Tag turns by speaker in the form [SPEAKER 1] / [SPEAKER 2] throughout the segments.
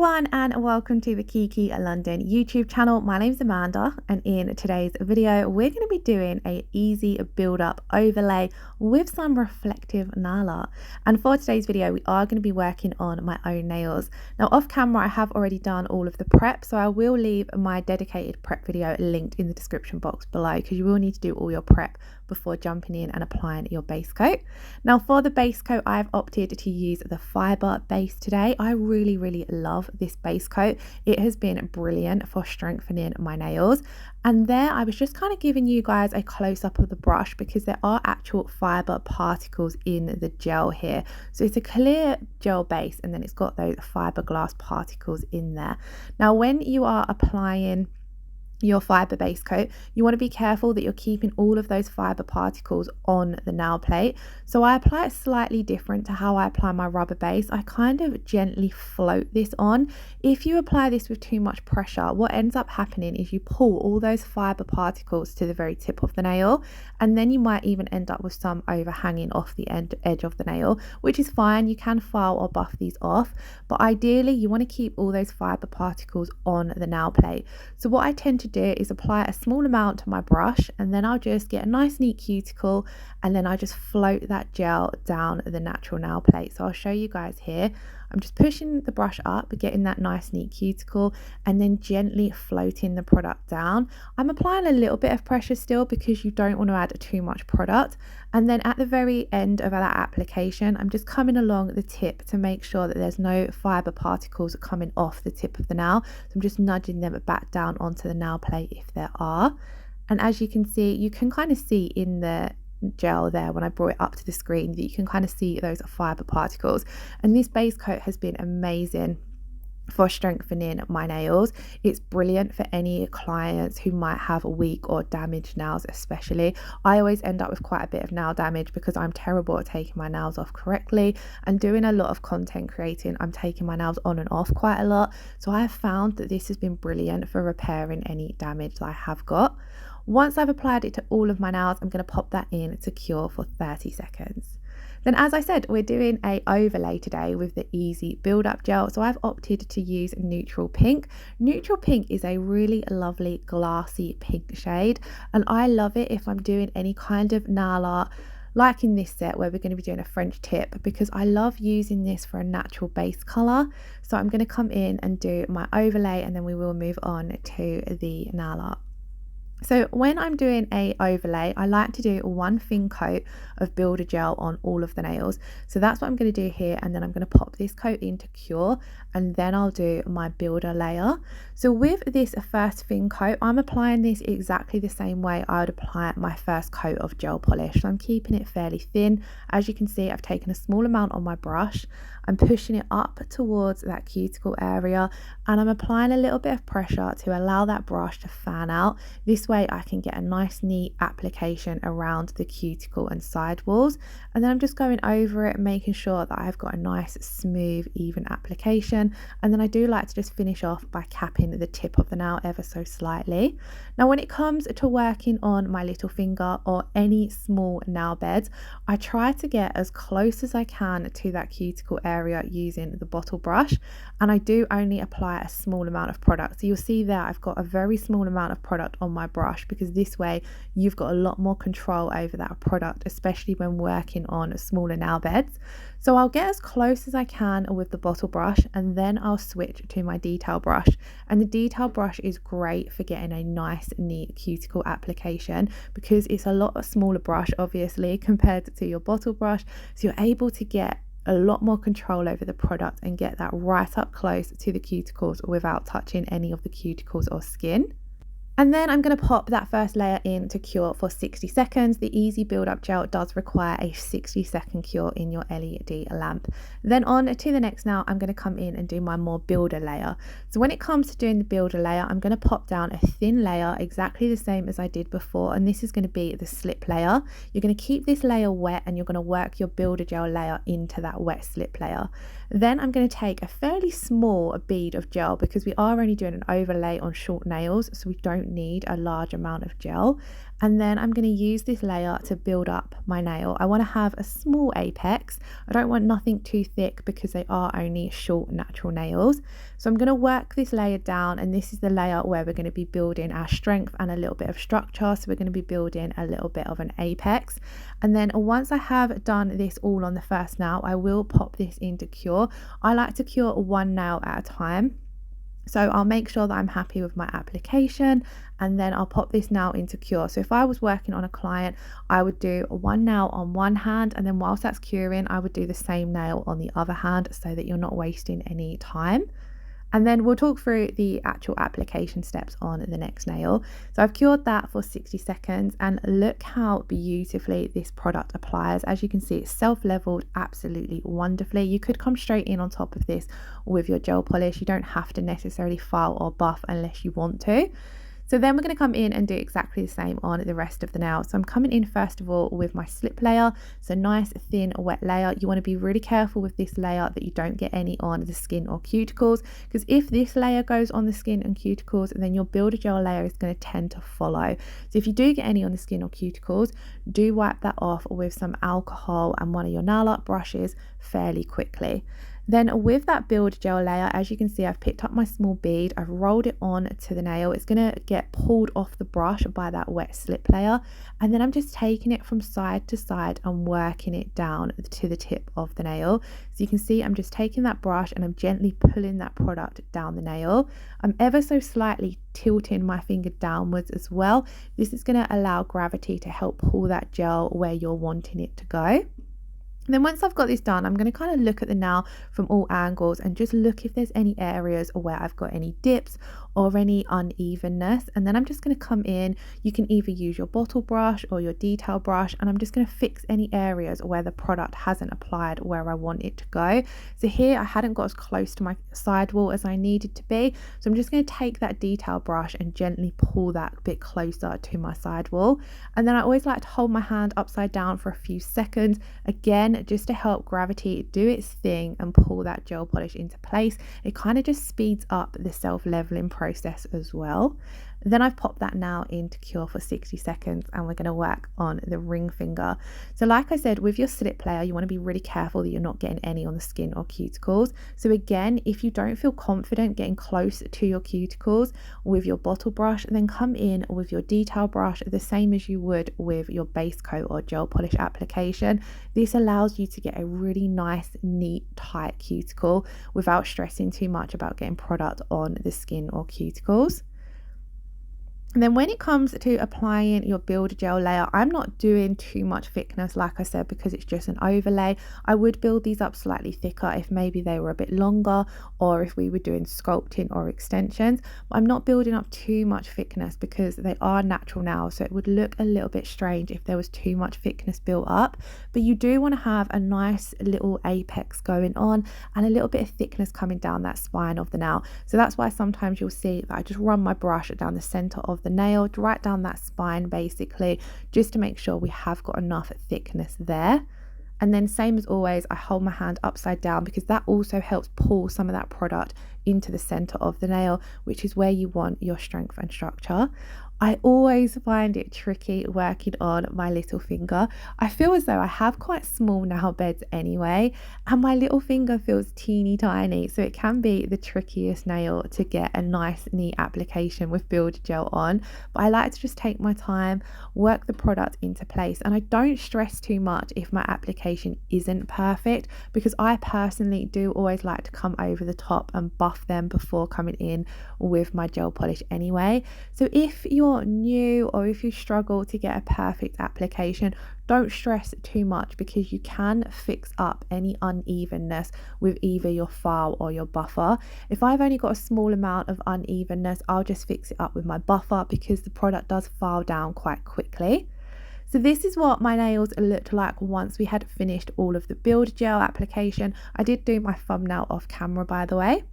[SPEAKER 1] everyone and welcome to the Kiki London YouTube channel. My name's Amanda and in today's video we're going to be doing a easy build up overlay with some reflective nail art. And for today's video we are going to be working on my own nails. Now off camera I have already done all of the prep, so I will leave my dedicated prep video linked in the description box below because you will need to do all your prep before jumping in and applying your base coat. Now for the base coat I've opted to use the Fibre Base today. I really love this base coat. It has been brilliant for strengthening my nails. And there I was just kind of giving you guys a close-up of the brush because there are actual fibre particles in the gel here. So it's a clear gel base and then it's got those fiberglass particles in there. Now when you are applying your fibre base coat, you want to be careful that you're keeping all of those fibre particles on the nail plate. So I apply it slightly different to how I apply my rubber base. I kind of gently float this on. If you apply this with too much pressure, what ends up happening is you pull all those fibre particles to the very tip of the nail, and then you might even end up with some overhanging off the edge of the nail, which is fine. You can file or buff these off, but ideally you want to keep all those fibre particles on the nail plate. So what I tend to do is apply a small amount to my brush, and then I'll just get a nice neat cuticle, and then I just float that gel down the natural nail plate. So I'll show you guys here. I'm just pushing the brush up, getting that nice neat cuticle, and then gently floating the product down. I'm applying a little bit of pressure still because you don't want to add too much product. And then at the very end of that application, I'm just coming along the tip to make sure that there's no fibre particles coming off the tip of the nail. So I'm just nudging them back down onto the nail plate if there are. And as you can see, you can kind of see in the gel there when I brought it up to the screen that you can kind of see those fibre particles. And this base coat has been amazing for strengthening my nails. It's brilliant for any clients who might have weak or damaged nails. Especially I always end up with quite a bit of nail damage because I'm terrible at taking my nails off correctly, and doing a lot of content creating, I'm taking my nails on and off quite a lot. So I have found that this has been brilliant for repairing any damage that I have got. Once I've applied it to all of my nails, I'm going to pop that in to cure for 30 seconds. Then, as I said, we're doing a overlay today with the Easy Build Up Gel. So I've opted to use Neutral Pink. Neutral Pink is a really lovely glassy pink shade, and I love it if I'm doing any kind of nail art, like in this set where we're going to be doing a French tip, because I love using this for a natural base colour. So I'm going to come in and do my overlay, and then we will move on to the nail art. So when I'm doing a overlay, I like to do one thin coat of builder gel on all of the nails. So that's what I'm going to do here, and then I'm going to pop this coat in to cure, and then I'll do my builder layer. So with this first thin coat, I'm applying this exactly the same way I would apply my first coat of gel polish. So I'm keeping it fairly thin. As you can see, I've taken a small amount on my brush. I'm pushing it up towards that cuticle area, and I'm applying a little bit of pressure to allow that brush to fan out. This way I can get a nice neat application around the cuticle and side walls, and then I'm just going over it, making sure that I've got a nice smooth even application. And then I do like to just finish off by capping the tip of the nail ever so slightly. Now when it comes to working on my little finger or any small nail beds, I try to get as close as I can to that cuticle area using the bottle brush, and I do only apply a small amount of product. So you'll see there I've got a very small amount of product on my brush, because this way you've got a lot more control over that product, especially when working on smaller nail beds. So I'll get as close as I can with the bottle brush, and then I'll switch to my detail brush. And the detail brush is great for getting a nice neat cuticle application because it's a lot smaller brush obviously compared to your bottle brush, so you're able to get a lot more control over the product and get that right up close to the cuticles without touching any of the cuticles or skin. And then I'm going to pop that first layer in to cure for 60 seconds. The Easy Build Up Gel does require a 60-second cure in your LED lamp. Then on to the next nail, I'm going to come in and do my more builder layer. So when it comes to doing the builder layer, I'm going to pop down a thin layer exactly the same as I did before, and this is going to be the slip layer. You're going to keep this layer wet, and you're going to work your builder gel layer into that wet slip layer. Then I'm going to take a fairly small bead of gel because we are only doing an overlay on short nails, so we don't need a large amount of gel. And then I'm going to use this layer to build up my nail. I want to have a small apex. I don't want nothing too thick because they are only short natural nails. So I'm going to work this layer down, and this is the layer where we're going to be building our strength and a little bit of structure. So we're going to be building a little bit of an apex. And then once I have done this all on the first nail, I will pop this into cure. I like to cure one nail at a time. So I'll make sure that I'm happy with my application, and then I'll pop this nail into cure. So if I was working on a client, I would do one nail on one hand, and then whilst that's curing, I would do the same nail on the other hand so that you're not wasting any time. And then we'll talk through the actual application steps on the next nail. So I've cured that for 60 seconds, and look how beautifully this product applies. As you can see, it's self-leveled absolutely wonderfully. You could come straight in on top of this with your gel polish. You don't have to necessarily file or buff unless you want to. So then we're going to come in and do exactly the same on the rest of the nail. So I'm coming in first of all with my slip layer. So nice, thin, wet layer. You want to be really careful with this layer that you don't get any on the skin or cuticles, because if this layer goes on the skin and cuticles, then your builder gel layer is going to tend to follow. So if you do get any on the skin or cuticles, do wipe that off with some alcohol and one of your nail art brushes fairly quickly. Then with that build gel layer, as you can see, I've picked up my small bead, I've rolled it on to the nail. It's going to get pulled off the brush by that wet slip layer, and then I'm just taking it from side to side and working it down to the tip of the nail. So you can see I'm just taking that brush and I'm gently pulling that product down the nail. I'm ever so slightly tilting my finger downwards as well. This is going to allow gravity to help pull that gel where you're wanting it to go. And then once I've got this done, I'm going to kind of look at the nail from all angles and just look if there's any areas where I've got any dips or any unevenness. And then I'm just going to come in. You can either use your bottle brush or your detail brush, and I'm just going to fix any areas where the product hasn't applied where I want it to go. So here I hadn't got as close to my sidewall as I needed to be, so I'm just going to take that detail brush and gently pull that a bit closer to my sidewall. And then I always like to hold my hand upside down for a few seconds, again just to help gravity do its thing and pull that gel polish into place. It kind of just speeds up the self-leveling process as well. Then I've popped that now into cure for 60 seconds, and we're going to work on the ring finger. So like I said, with your slip layer, you want to be really careful that you're not getting any on the skin or cuticles. So again, if you don't feel confident getting close to your cuticles with your bottle brush, then come in with your detail brush the same as you would with your base coat or gel polish application. This allows you to get a really nice, neat, tight cuticle without stressing too much about getting product on the skin or cuticles. And then when it comes to applying your builder gel layer, I'm not doing too much thickness, like I said, because it's just an overlay. I would build these up slightly thicker if maybe they were a bit longer, or if we were doing sculpting or extensions. But I'm not building up too much thickness because they are natural nails, so it would look a little bit strange if there was too much thickness built up. But you do want to have a nice little apex going on and a little bit of thickness coming down that spine of the nail. So that's why sometimes you'll see that I just run my brush down the center of the nail, right down that spine basically, just to make sure we have got enough thickness there. And then same as always, I hold my hand upside down because that also helps pull some of that product into the center of the nail, which is where you want your strength and structure. I always find it tricky working on my little finger. I feel as though I have quite small nail beds anyway, and my little finger feels teeny tiny, so it can be the trickiest nail to get a nice neat application with builder gel on. But I like to just take my time, work the product into place, and I don't stress too much if my application isn't perfect, because I personally do always like to come over the top and buff them before coming in with my gel polish anyway. So if you're new or if you struggle to get a perfect application, don't stress too much, because you can fix up any unevenness with either your file or your buffer. If I've only got a small amount of unevenness, I'll just fix it up with my buffer because the product does file down quite quickly. So this is what my nails looked like once we had finished all of the build gel application. I did do my thumbnail off camera, by the way.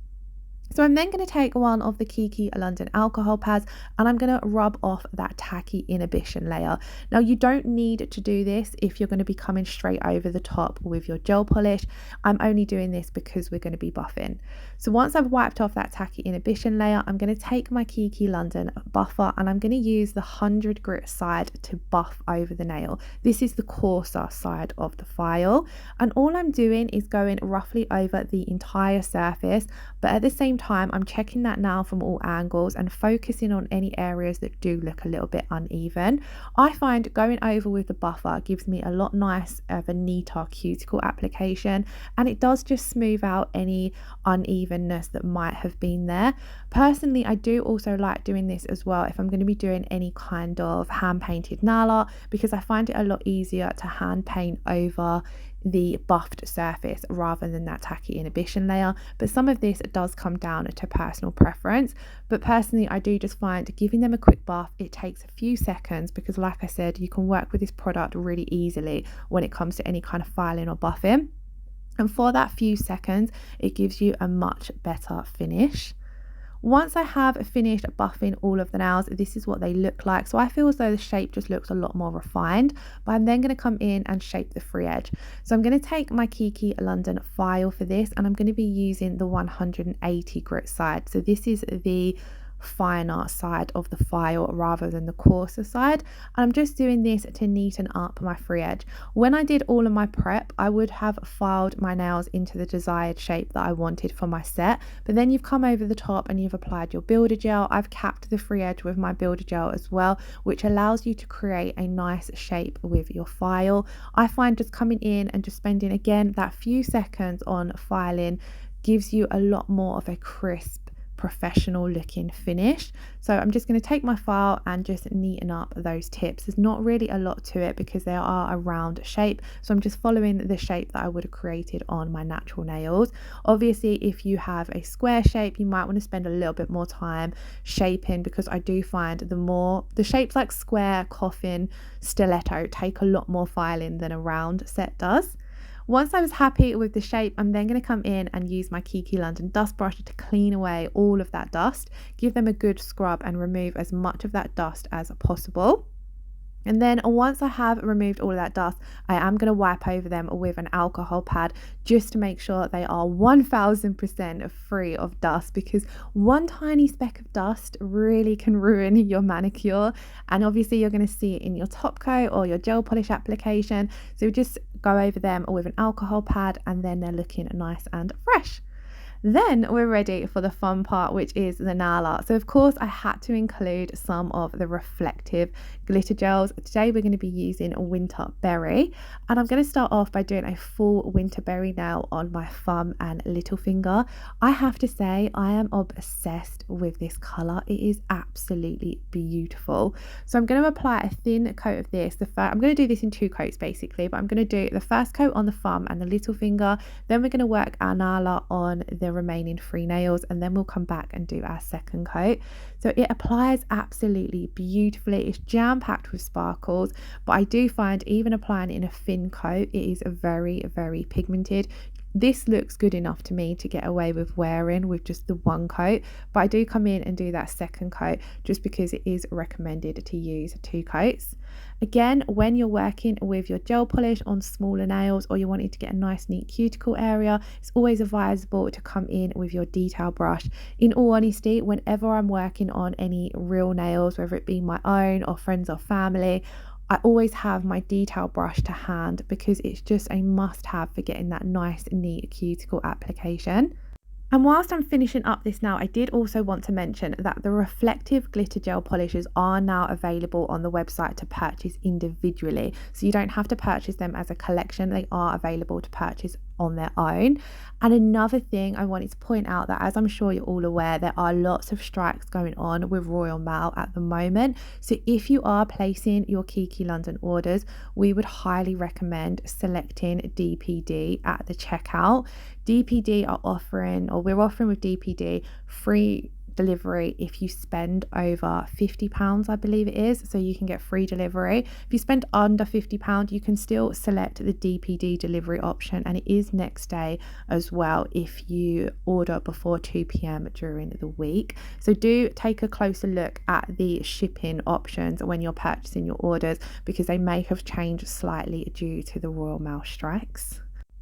[SPEAKER 1] So I'm then going to take one of the Kiki London alcohol pads and I'm going to rub off that tacky inhibition layer. Now you don't need to do this if you're going to be coming straight over the top with your gel polish. I'm only doing this because we're going to be buffing. So once I've wiped off that tacky inhibition layer, I'm going to take my Kiki London buffer and I'm going to use the 100 grit side to buff over the nail. This is the coarser side of the file, and all I'm doing is going roughly over the entire surface, but at the same time I'm checking that now from all angles and focusing on any areas that do look a little bit uneven. I find going over with the buffer gives me a lot nice of a neater cuticle application, and it does just smooth out any unevenness that might have been there. Personally, I do also like doing this as well if I'm going to be doing any kind of hand painted nail art, because I find it a lot easier to hand paint over the buffed surface rather than that tacky inhibition layer. But some of this does come down to personal preference, but personally I do just find giving them a quick buff, it takes a few seconds, because like I said, you can work with this product really easily when it comes to any kind of filing or buffing, and for that few seconds it gives you a much better finish. Once I have finished buffing all of the nails, this is what they look like. So I feel as though the shape just looks a lot more refined, but I'm then going to come in and shape the free edge. So I'm going to take my Kiki London file for this, and I'm going to be using the 180 grit side. So this is the finer side of the file rather than the coarser side, and I'm just doing this to neaten up my free edge. When I did all of my prep, I would have filed my nails into the desired shape that I wanted for my set, but then you've come over the top and you've applied your builder gel. I've capped the free edge with my builder gel as well, which allows you to create a nice shape with your file. I find just coming in and just spending again that few seconds on filing gives you a lot more of a crisp, professional looking finish. So I'm just going to take my file and just neaten up those tips. There's not really a lot to it because they are a round shape, so I'm just following the shape that I would have created on my natural nails. Obviously if you have a square shape, you might want to spend a little bit more time shaping, because I do find the shapes like square, coffin, stiletto take a lot more filing than a round set does. Once I was happy with the shape, I'm then going to come in and use my Kiki London dust brush to clean away all of that dust, give them a good scrub and remove as much of that dust as possible. And then once I have removed all of that dust, I am going to wipe over them with an alcohol pad just to make sure they are 1000% free of dust, because one tiny speck of dust really can ruin your manicure, and obviously you're going to see it in your top coat or your gel polish application. So just go over them with an alcohol pad and then they're looking nice and fresh. Then we're ready for the fun part, which is the nail art. So of course I had to include some of the reflective glitter gels. Today we're going to be using Winter Berry, and I'm going to start off by doing a full Winter Berry nail on my thumb and little finger. I have to say I am obsessed with this colour. It is absolutely beautiful. So I'm going to apply a thin coat of this. I'm going to do this in 2 coats basically, but I'm going to do the first coat on the thumb and the little finger. Then we're going to work our nail art on the remaining 3 nails, and then we'll come back and do our second coat. So it applies absolutely beautifully. It's jam-packed with sparkles, but I do find even applying it in a thin coat, it is very, very pigmented. This looks good enough to me to get away with wearing with just the 1 coat, but I do come in and do that second coat just because it is recommended to use 2 coats. Again, when you're working with your gel polish on smaller nails, or you're wanting to get a nice neat cuticle area, it's always advisable to come in with your detail brush. In all honesty, whenever I'm working on any real nails, whether it be my own or friends or family, I always have my detail brush to hand, because it's just a must have for getting that nice neat cuticle application. And whilst I'm finishing up this now, I did also want to mention that the reflective glitter gel polishes are now available on the website to purchase individually. So you don't have to purchase them as a collection. They are available to purchase on their own. And another thing I wanted to point out, that as I'm sure you're all aware, there are lots of strikes going on with Royal Mail at the moment. So if you are placing your Kiki London orders, we would highly recommend selecting DPD at the checkout. DPD are offering, or we're offering with DPD, free delivery if you spend over £50, I believe it is, so you can get free delivery. If you spend under £50, you can still select the DPD delivery option, and it is next day as well if you order before 2 p.m. during the week. So do take a closer look at the shipping options when you're purchasing your orders, because they may have changed slightly due to the Royal Mail strikes.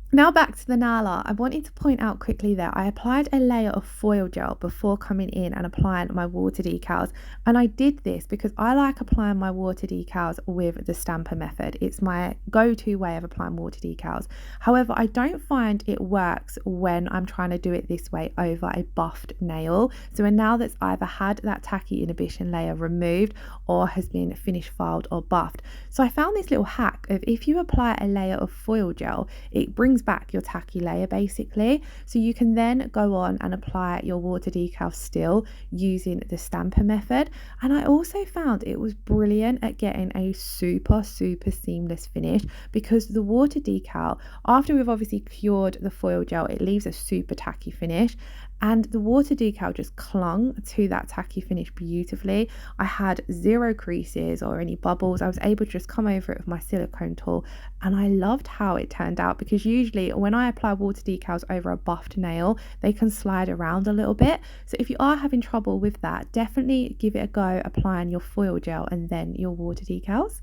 [SPEAKER 1] Now back to the nail art. I wanted to point out quickly that I applied a layer of foil gel before coming in and applying my water decals, and I did this because I like applying my water decals with the stamper method. It's my go-to way of applying water decals. However, I don't find it works when I'm trying to do it this way over a buffed nail, so a nail that's either had that tacky inhibition layer removed or has been finish filed or buffed. So I found this little hack of, if you apply a layer of foil gel, it brings back your tacky layer basically, so you can then go on and apply your water decal still using the stamper method. And I also found it was brilliant at getting a super seamless finish, because the water decal, after we've obviously cured the foil gel, it leaves a super tacky finish, and the water decal just clung to that tacky finish beautifully. I had zero creases or any bubbles. I was able to just come over it with my silicone tool, and I loved how it turned out, because usually when I apply water decals over a buffed nail, they can slide around a little bit. So if you are having trouble with that, definitely give it a go applying your foil gel and then your water decals.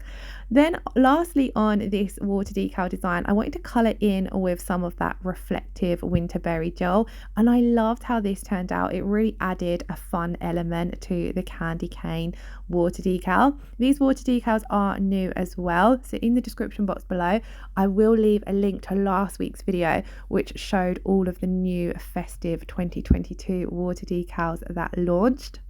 [SPEAKER 1] Then lastly, on this water decal design, I wanted to colour in with some of that reflective winterberry gel, and I loved how this turned out. It really added a fun element to the candy cane water decal. These water decals are new as well, so in the description box below I will leave a link to last week's video which showed all of the new Festive 2022 water decals that launched.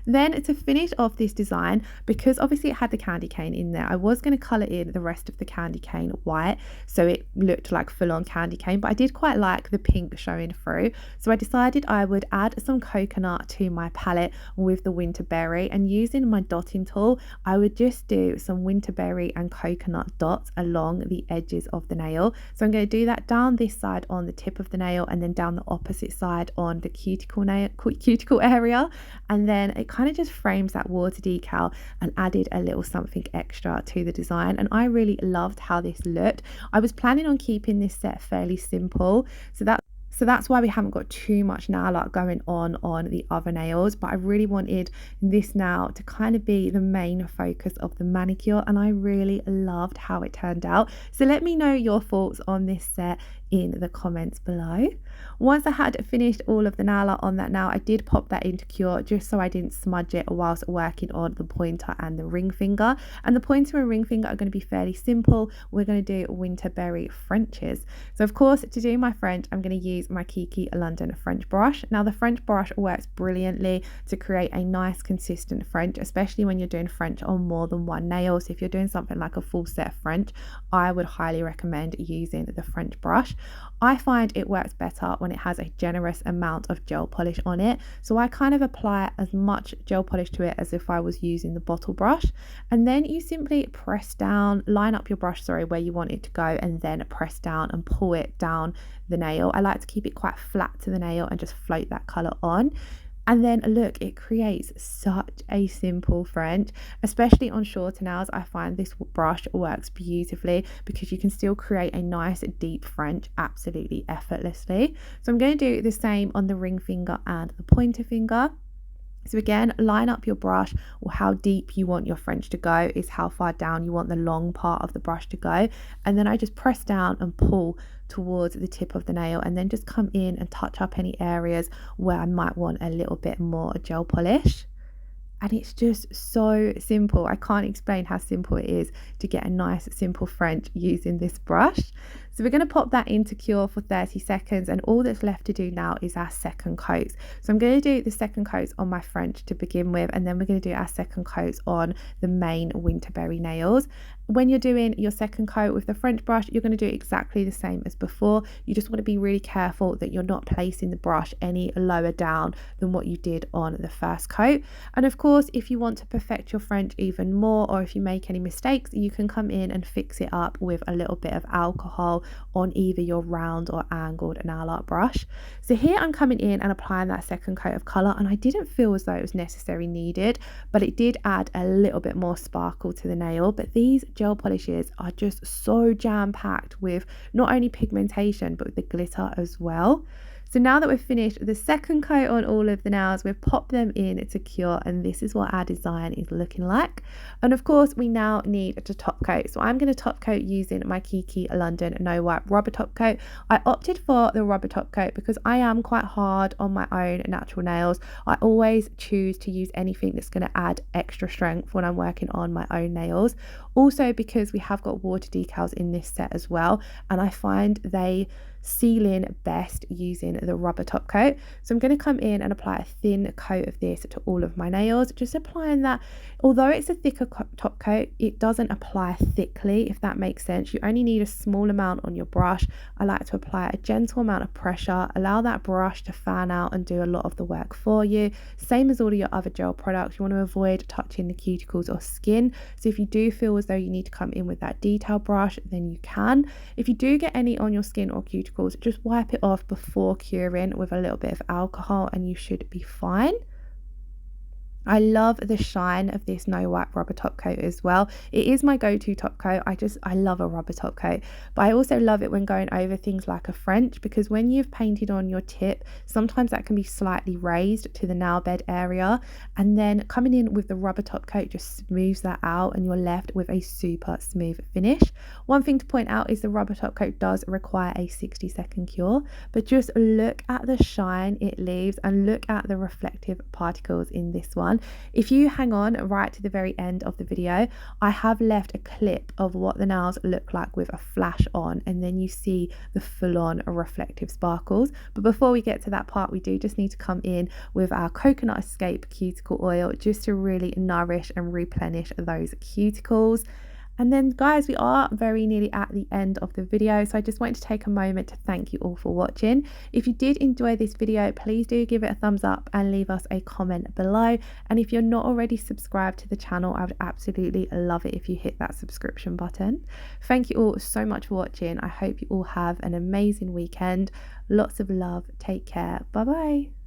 [SPEAKER 1] Then to finish off this design, because obviously it had the candy cane in there, I was going to colour in the rest of the candy cane white so it looked like full-on candy cane, but I did quite like the pink showing through, so I decided I would add some coconut to my palette with the winterberry, and using my dotting tool I would just do some winterberry and coconut dots along the edges of the nail. So I'm going to do that down this side on the tip of the nail, and then down the opposite side on the cuticle area, and then it kind of just frames that water decal and added a little something extra to the design. And I really loved how this looked. I was planning on keeping this set fairly simple, so that's why we haven't got too much nail art going on the other nails, but I really wanted this nail to kind of be the main focus of the manicure, and I really loved how it turned out. So let me know your thoughts on this set in the comments below. Once I had finished all of the nail art on that nail, I did pop that into cure just so I didn't smudge it whilst working on the pointer and the ring finger. And the pointer and ring finger are going to be fairly simple. We're going to do winterberry Frenches. So of course, to do my French, I'm going to use my Kiki London French brush. Now the French brush works brilliantly to create a nice consistent French, especially when you're doing French on more than one nail. So if you're doing something like a full set of French, I would highly recommend using the French brush. I find it works better when it has a generous amount of gel polish on it, so I kind of apply as much gel polish to it as if I was using the bottle brush, and then you simply press down, line up your brush where you want it to go, and then press down and pull it down the nail. I like to keep it quite flat to the nail and just float that colour on. And then look, it creates such a simple French, especially on shorter nails. I find this brush works beautifully because you can still create a nice deep French absolutely effortlessly. So I'm going to do the same on the ring finger and the pointer finger. So again, line up your brush, or how deep you want your French to go is how far down you want the long part of the brush to go. And then I just press down and pull towards the tip of the nail, and then just come in and touch up any areas where I might want a little bit more gel polish. And it's just so simple. I can't explain how simple it is to get a nice simple French using this brush. So we're going to pop that into cure for 30 seconds, and all that's left to do now is our second coats. So I'm going to do the second coats on my French to begin with, and then we're going to do our second coats on the main winterberry nails. When you're doing your second coat with the French brush, you're going to do exactly the same as before. You just want to be really careful that you're not placing the brush any lower down than what you did on the first coat. And of course, if you want to perfect your French even more, or if you make any mistakes, you can come in and fix it up with a little bit of alcohol on either your round or angled nail art brush. So here I'm coming in and applying that second coat of colour, and I didn't feel as though it was necessarily needed, but it did add a little bit more sparkle to the nail. But these gel polishes are just so jam-packed with not only pigmentation but with the glitter as well. So now that we've finished the second coat on all of the nails, we've popped them in to cure, and this is what our design is looking like. And of course, we now need to top coat. So I'm going to top coat using my Kiki London No Wipe rubber top coat. I opted for the rubber top coat because I am quite hard on my own natural nails. I always choose to use anything that's going to add extra strength when I'm working on my own nails. Also because we have got water decals in this set as well, and I find they seal in best using the rubber top coat. So I'm going to come in and apply a thin coat of this to all of my nails, just applying that. Although it's a thicker top coat, it doesn't apply thickly, if that makes sense. You only need a small amount on your brush. I like to apply a gentle amount of pressure, allow that brush to fan out and do a lot of the work for you. Same as all of your other gel products, you want to avoid touching the cuticles or skin. So if you do feel as though you need to come in with that detail brush, then you can. If you do get any on your skin or cuticles, just wipe it off before curing with a little bit of alcohol and you should be fine. I love the shine of this No Wipe rubber top coat as well. It is my go-to top coat. I love a rubber top coat, but I also love it when going over things like a French, because when you've painted on your tip, sometimes that can be slightly raised to the nail bed area, and then coming in with the rubber top coat just smooths that out and you're left with a super smooth finish. One thing to point out is the rubber top coat does require a 60-second cure, but just look at the shine it leaves and look at the reflective particles in this one. If you hang on right to the very end of the video, I have left a clip of what the nails look like with a flash on, and then you see the full-on reflective sparkles. But before we get to that part, we do just need to come in with our Coconut Escape cuticle oil just to really nourish and replenish those cuticles. And then guys, we are very nearly at the end of the video, so I just wanted to take a moment to thank you all for watching. If you did enjoy this video, please do give it a thumbs up and leave us a comment below. And if you're not already subscribed to the channel, I would absolutely love it if you hit that subscription button. Thank you all so much for watching. I hope you all have an amazing weekend. Lots of love. Take care. Bye bye.